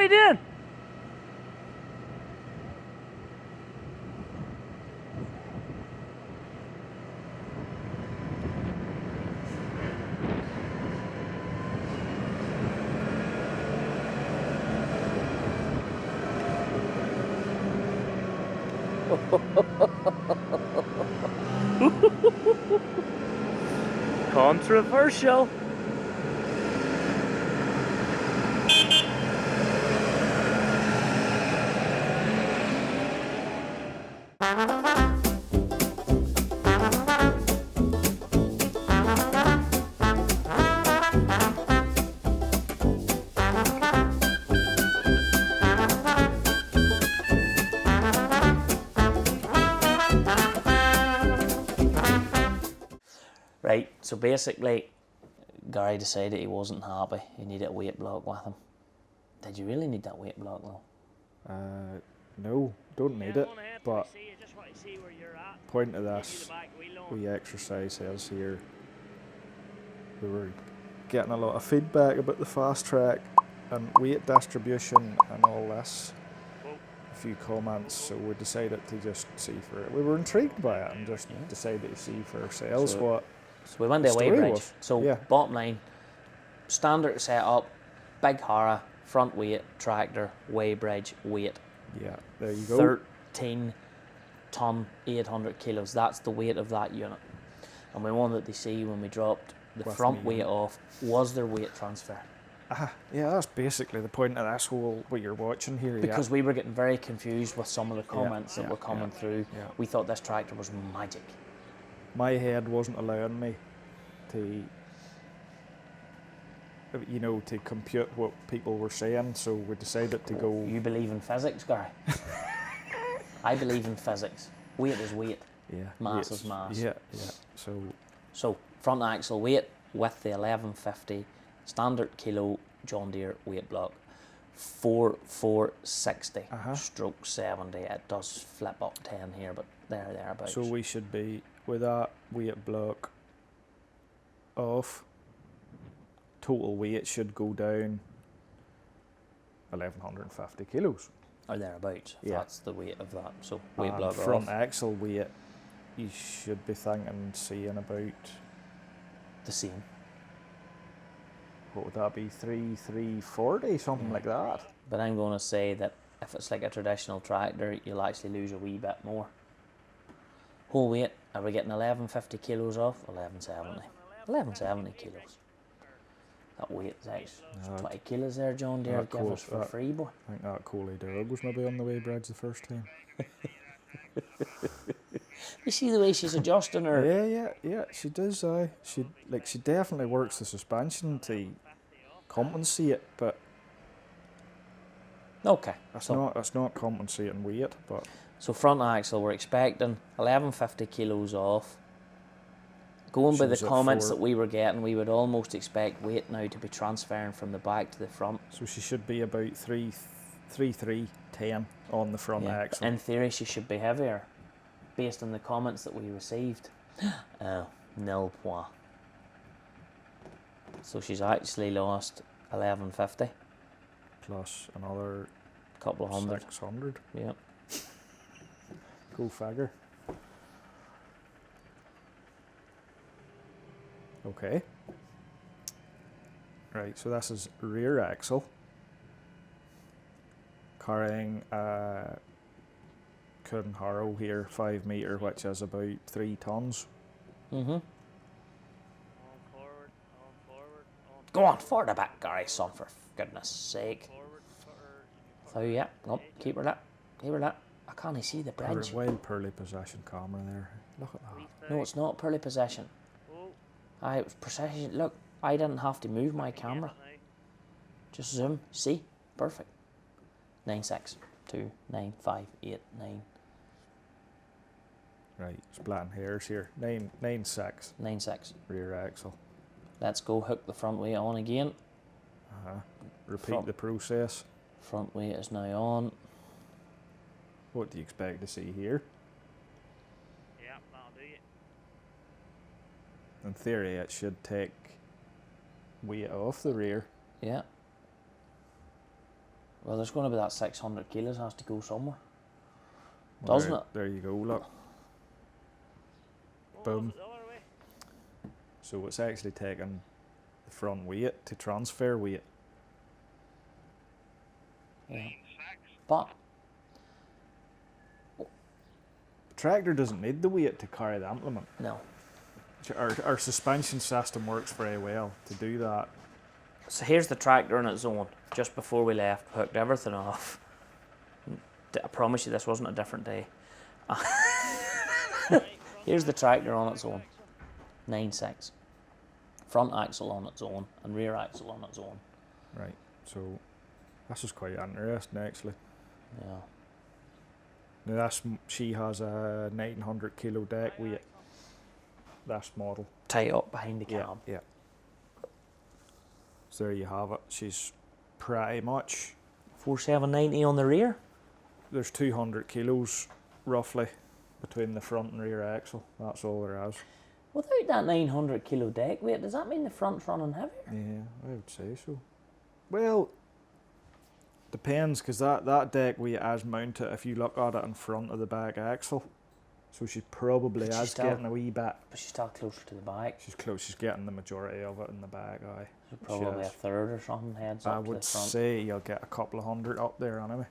you doing? Controversial. Right, so basically, Gary decided he wasn't happy. He needed a weight block with him. Did you really need that weight block though? No, don't need it. But point of this wee exercise is here. We were getting a lot of feedback about the Fastrac and weight distribution and all this. A few comments, so we decided to just see for it. We were intrigued by it and just decided to see for ourselves what. So we went to Weighbridge. So bottom line, standard setup, big Hara, front weight, tractor, Weighbridge weight. Yeah, there you go. 13 ton, 800 kilos. That's the weight of that unit. And we wanted to see when we dropped the front weight off, was there weight transfer? Yeah, that's basically the point of this whole, what you're watching here. Because we were getting very confused with some of the comments that were coming through. We thought this tractor was magic. My head wasn't allowing me to, you know, to compute what people were saying, so we decided to go. You believe in physics, Gary? I believe in physics. Weight is weight. Yeah. Mass is mass. Yeah. So front axle weight with the 1150 standard kilo John Deere weight block, 4460 stroke 70. It does flip up 10 here, but thereabouts. So we should be with that weight block off. Total weight should go down 1150 kilos. Or thereabouts. That's the weight of that. So weight block off. Front axle weight, you should be thinking, seeing about the same. What would that be? 340, something like that. But I'm going to say that if it's like a traditional tractor, you'll actually lose a wee bit more. Whole weight, are we getting 1150 kilos off? 1170. 1170 kilos. That weight is actually 20 kilos there, John Deere give us for free, boy. I think that Coley dog was maybe on the Weighbridge the first time. You see the way she's adjusting her? Yeah, she does. She definitely works the suspension to compensate, but okay, that's not compensating weight. But so front axle, we're expecting 1150 kilos off. Going by the comments that we were getting, we would almost expect weight now to be transferring from the back to the front. So she should be about 3.10 on the front axle. In theory, she should be heavier, based on the comments that we received. Nil point. So she's actually lost 1150. Plus another couple of hundred. 600. Yeah. Go figure. Okay. Right, so this is rear axle. Carrying a Coon Harrow here, 5 metre, which is about 3 tons. Go on, forward a bit, Gary, son, for goodness sake. So yeah, no, keep her that. I can't see the bridge. Wild pearly possession camera there. Look at that. No, it's not pearly possession. It was precision. Look, I didn't have to move my camera. Just zoom. See? Perfect. 9629589. Right, splitting hairs here. 9.6. 9.6. Rear axle. Let's go hook the front weight on again. Repeat the process. Front weight is now on. What do you expect to see here? Yeah, that'll do it. In theory, it should take weight off the rear. Yeah. Well, there's going to be that 600 kilos has to go somewhere. Well, Doesn't it? There you go, look. Boom. The other way. So it's actually taking the front weight to transfer weight. Yeah. But The tractor doesn't need the weight to carry the implement. no. Our suspension system works very well to do that. So here's the tractor on its own. Just before we left, hooked everything off. I promise you this wasn't a different day. Here's the tractor on its own. 9.6. Front axle on its own and rear axle on its own. Right, so this is quite interesting actually. Yeah. Now she has a 900 kilo deck weight. This model. Tie up behind the cab. Yeah. So there you have it. She's pretty much. 4790 on the rear. There's 200 kilos roughly between the front and rear axle. That's all there is. Without that 900 kilo deck weight, does that mean the front's running heavier? Yeah, I would say so. Well, depends, because that deck weight is mounted if you look at it in front of the back axle. So she probably But is she's still- getting a wee bit. But she's still closer to the back. She's close. She's getting the majority of it in the back. Aye. So probably a is. third or something heads I up to would the front. say you'll get a couple of hundred up there anyway.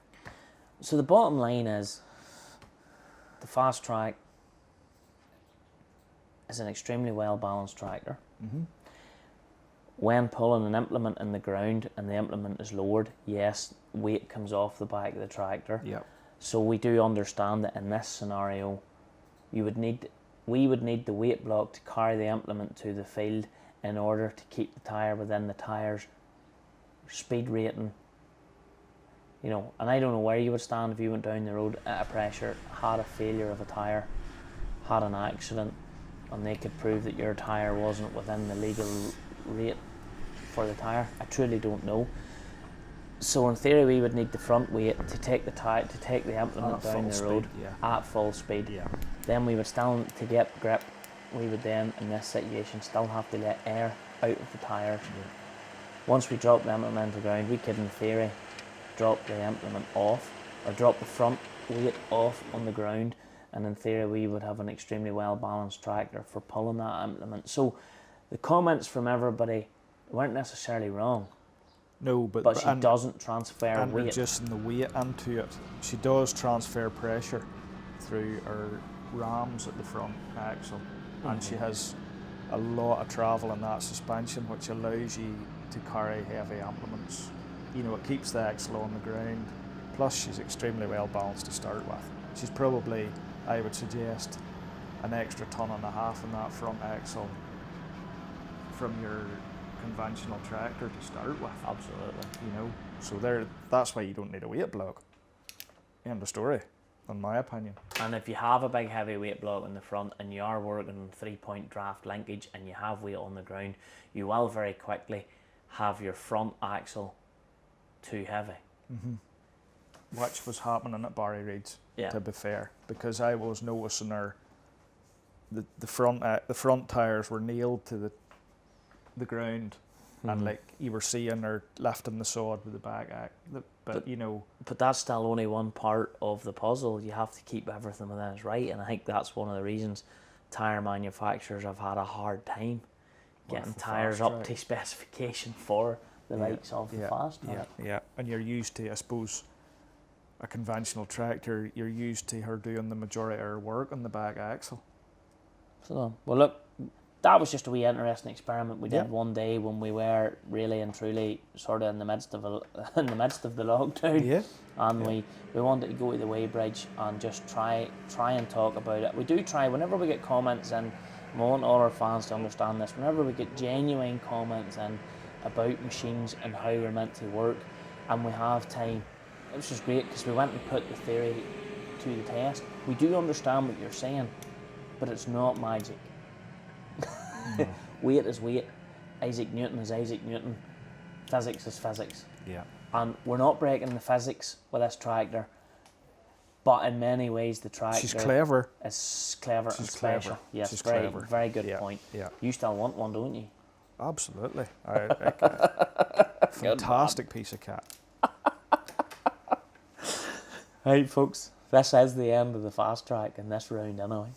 So the bottom line is, the Fastrac is an extremely well balanced tractor. Mm-hmm. When pulling an implement in the ground and the implement is lowered, yes, weight comes off the back of the tractor. Yep. So we do understand that in this scenario, we would need the weight block to carry the implement to the field in order to keep the tyre within the tyre's speed rating. You know, and I don't know where you would stand if you went down the road at a pressure, had a failure of a tyre, had an accident, and they could prove that your tyre wasn't within the legal rate for the tyre. I truly don't know. So in theory, we would need the front weight to take the implement down the road at full speed. Yeah. Then we would still, to get grip, we would then, in this situation, still have to let air out of the tyres. Yeah. Once we drop the implement to the ground, we could, in theory, drop the implement off, or drop the front weight off on the ground, and in theory we would have an extremely well balanced tractor for pulling that implement. So the comments from everybody weren't necessarily wrong. No, but She doesn't transfer and weight. reducing the weight into it. She does transfer pressure through her rams at the front axle, and she has a lot of travel in that suspension, which allows you to carry heavy implements. You know, it keeps the axle on the ground. Plus, she's extremely well balanced to start with. She's probably, I would suggest, an extra 1.5 tons in that front axle from your conventional tractor to start with. Absolutely. You know, so that's why you don't need a weight block. End of story, in my opinion. And if you have a big heavy weight block in the front and you are working 3-point draft linkage and you have weight on the ground, you will very quickly have your front axle too heavy. Mm-hmm. Which was happening at Barry Reid's, Yeah. to be fair, because I was noticing the front tires were nailed to the ground, and like you were seeing her lifting the sod with the back but you know. But that's still only one part of the puzzle. You have to keep everything within its right, and I think that's one of the reasons tyre manufacturers have had a hard time getting tyres up to specification for the likes of the Fastrac. Yeah, and you're used to, I suppose, a conventional tractor, you're used to her doing the majority of her work on the back axle. So, well, look, that was just a wee interesting experiment we did one day when we were really and truly sort of in the midst of the lockdown. Yeah. And we wanted to go to the Weighbridge and just try and talk about it. We do try, whenever we get comments in, we want all our fans to understand this, whenever we get genuine comments in about machines and how we're meant to work, and we have time, it was just great because we went and put the theory to the test. We do understand what you're saying, but it's not magic. No. Weight is weight, Isaac Newton is Isaac Newton, physics is physics. Yeah. And we're not breaking the physics with this tractor, but in many ways the tractor She's clever. is clever and She's special. clever. Yes, She's very, clever. very good point. Yeah. You still want one, don't you? Absolutely. Fantastic piece of kit. Right, folks, this is the end of the fast track in this round anyway.